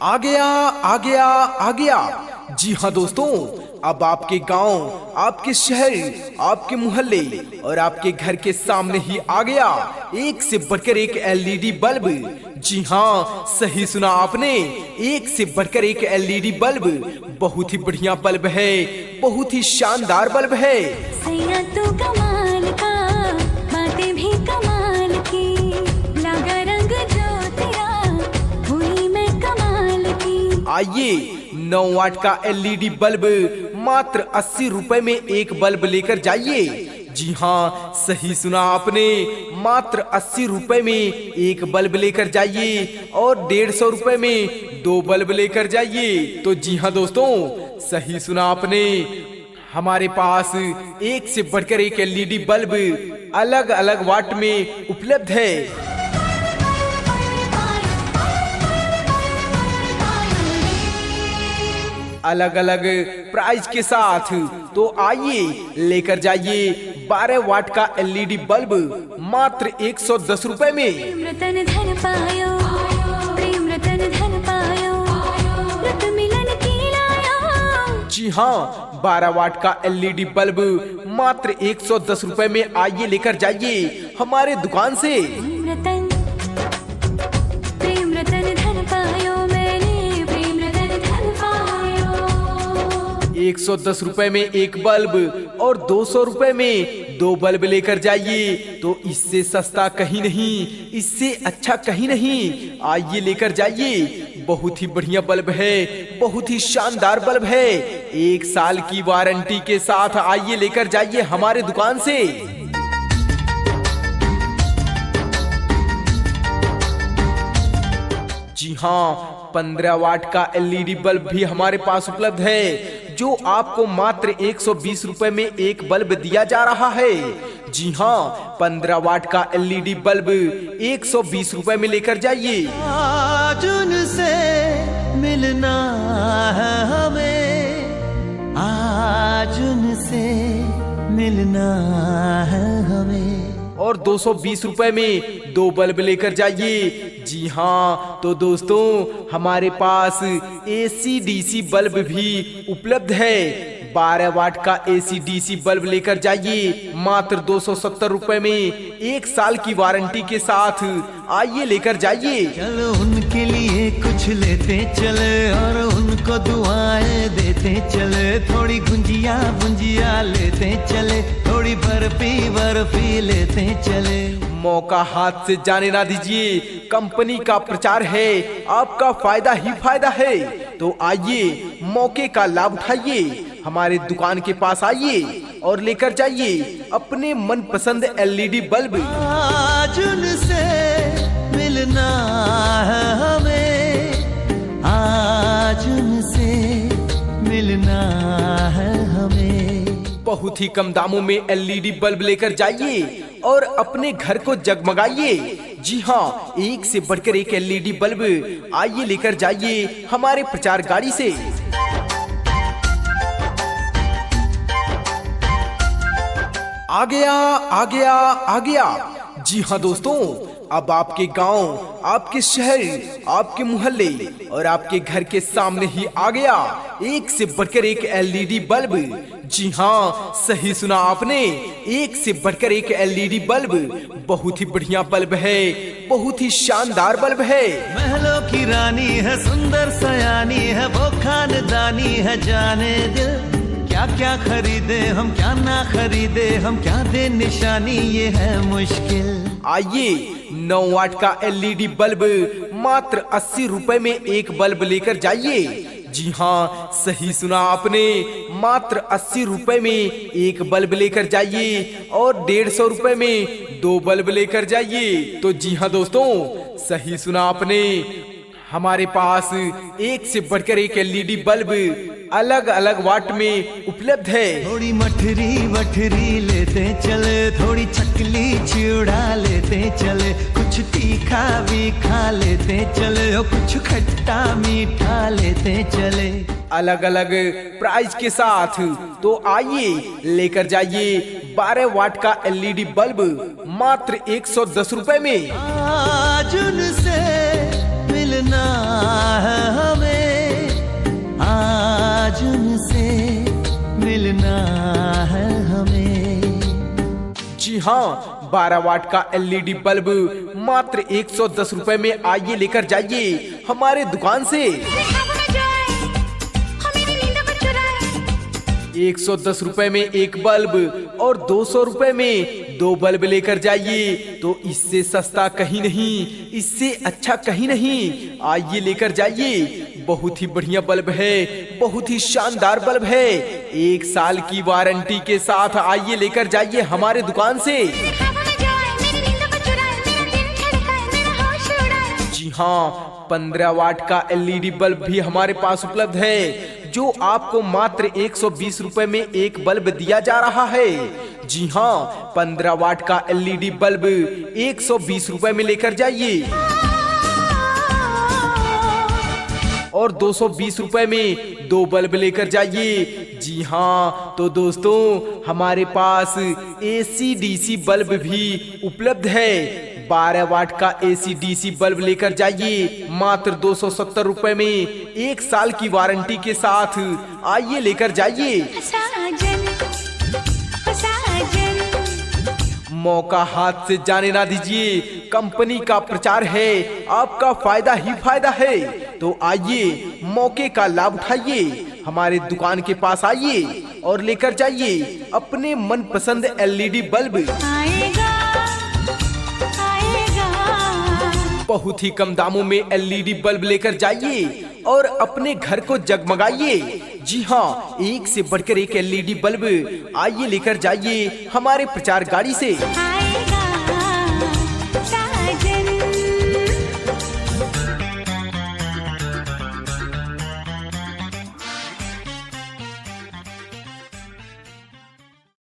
आ गया आ गया आ गया। जी हाँ दोस्तों, अब आपके गांव, आपके शहर, आपके मोहल्ले और आपके घर के सामने ही आ गया एक से बढ़कर एक एलईडी बल्ब। जी हाँ, सही सुना आपने, एक से बढ़कर एक एलईडी बल्ब। बहुत ही बढ़िया बल्ब है, बहुत ही शानदार बल्ब है। सैया तू कमाल का, बातें भी कमाल की, लगा रंग जो तेरा, हुई मैं कमाल की। आइए 9 वाट का एलईडी बल्ब मात्र 80 रुपए में एक बल्ब लेकर जाइए। जी हाँ, सही सुना आपने, मात्र 80 रुपए में एक बल्ब लेकर जाइए और 150 रुपए में 2 बल्ब लेकर जाइए। तो जी हाँ दोस्तों, सही सुना आपने, हमारे पास एक से बढ़कर एक एलईडी बल्ब अलग अलग वाट में उपलब्ध है। अलग अलग प्राइस के साथ। तो आइए लेकर जाइए 12 वाट का एलईडी बल्ब मात्र 110 रुपए में। प्रेम रतन धन पायो, प्रेम रतन धन पायो, रत मिलन की लायो। जी हाँ, 12 वाट का एलईडी बल्ब मात्र 110 रुपए में आइए लेकर जाइए हमारे दुकान से। प्रेम रतन धन पायो मैंने, प्रेम रतन धन पायो। 110 रुपए में एक बल्ब और 200 रुपए में 2 बल्ब लेकर जाइए। तो इससे सस्ता कहीं नहीं, इससे अच्छा कहीं नहीं। आइए लेकर जाइए, बहुत ही बढ़िया बल्ब है, बहुत ही शानदार बल्ब है। 1 साल की वारंटी के साथ आइए लेकर जाइए हमारे दुकान से। जी हाँ, 15 वाट का एलईडी बल्ब भी हमारे पास उपलब्ध है, जो आपको मात्र 120 रुपए में एक बल्ब दिया जा रहा है। जी हाँ, 15 वाट का एलईडी बल्ब 120 रुपए में लेकर जाइए। आज उनसे मिलना है हमें, आज उनसे मिलना है हमें। और 220 रुपए में 2 बल्ब लेकर जाइए। जी हाँ, तो दोस्तों हमारे पास एसी डीसी बल्ब भी उपलब्ध है। 12 वाट का एसी डीसी बल्ब लेकर जाइए मात्र 270 रुपए में 1 साल की वारंटी के साथ। आइए लेकर जाइए। चलो उनके लिए कुछ लेते चले और उनको दुआएं देते चले, थोड़ी गुंजिया गुंजिया लेते चले, थोड़ी बर्फी बर्फी लेते चले। मौका हाथ से जाने ना दीजिए, कंपनी का प्रचार है, आपका फायदा ही फायदा है। तो आइए, मौके का लाभ उठाइए, हमारे दुकान के पास आइए और लेकर जाइए अपने मनपसंद एलईडी बल्ब। आज उनसे मिलना है हमें, आज उनसे मिलना है हमें। बहुत ही कम दामों में एलईडी बल्ब लेकर जाइए और अपने घर को जगमगाइए। जी हाँ, एक से बढ़कर एक एलईडी बल्ब आइए लेकर जाइए हमारे प्रचार गाड़ी से। आ गया आ गया आ गया। जी हाँ दोस्तों, अब आपके गांव, आपके शहर, आपके मोहल्ले और आपके घर के सामने ही आ गया एक से बढ़कर एक एलईडी बल्ब। जी हाँ, सही सुना आपने, एक से बढ़कर एक एलईडी बल्ब। बहुत ही बढ़िया बल्ब है, बहुत ही शानदार बल्ब है। महलों की रानी है, सुंदर सयानी है, वो खानदानी है, जाने दिल क्या क्या खरीदे हम, क्या ना खरीदे हम, क्या दे निशानी, ये है मुश्किल। आइए 9 वाट का एलईडी बल्ब मात्र 80 रुपए में एक बल्ब लेकर जाइए। जी हाँ, सही सुना आपने, मात्र 80 रुपए में एक बल्ब लेकर जाइए और 150 रुपए में 2 बल्ब लेकर जाइए। तो जी हाँ दोस्तों, सही सुना आपने, हमारे पास एक से बढ़कर एक एलईडी बल्ब अलग अलग वाट में उपलब्ध है। थोड़ी मठरी वठरी लेते चले, थोड़ी चकली चिड़ा लेते चले, कुछ तीखा भी खा लेते चले, और कुछ खट्टा मीठा लेते चले। अलग अलग प्राइस के साथ। तो आइए लेकर जाइए 12 वाट का एलईडी बल्ब मात्र 110 रुपए में। आज उनसे मिलना है हमें, जी हाँ, 12 वाट का LED बल्ब मात्र 110 रुपए में आइए लेकर जाइए हमारे दुकान से। 110 रुपए में एक बल्ब और 200 रुपए में 2 बल्ब लेकर जाइए, तो इससे सस्ता कहीं नहीं, इससे अच्छा कहीं नहीं। आइए लेकर जाइए, बहुत ही बढ़िया बल्ब है, बहुत ही शानदार बल्ब है, 1 साल की वारंटी के साथ। आइए लेकर जाइए हमारे दुकान से। जी हाँ, 15 वाट का LED बल्ब भी हमारे पास उपलब्ध है, जो आपको मात्र 120 रुपए में एक बल्ब दिया जा रहा है। जी हाँ, 15 वाट का LED बल्ब 120 रुपए में लेकर जाइए और 220 रुपए में 2 बल्ब लेकर जाइए। जी हाँ, तो दोस्तों हमारे पास AC/DC बल्ब भी उपलब्ध है। 12 वाट का AC/DC बल्ब लेकर जाइए मात्र 270 रुपए में, 1 साल की वारंटी के साथ। आइए लेकर जाइए। मौका हाथ से जाने ना दीजिए, कंपनी का प्रचार है, आपका फायदा ही फायदा है। तो आइए, मौके का लाभ उठाइए, हमारे दुकान के पास आइए और लेकर जाइए अपने मनपसंद LED बल्ब। बहुत ही कम दामों में LED बल्ब लेकर जाइए और अपने घर को जगमगाइए। जी हाँ, एक से बढ़कर एक LED बल्ब आइए लेकर जाइए हमारे प्रचार गाड़ी से।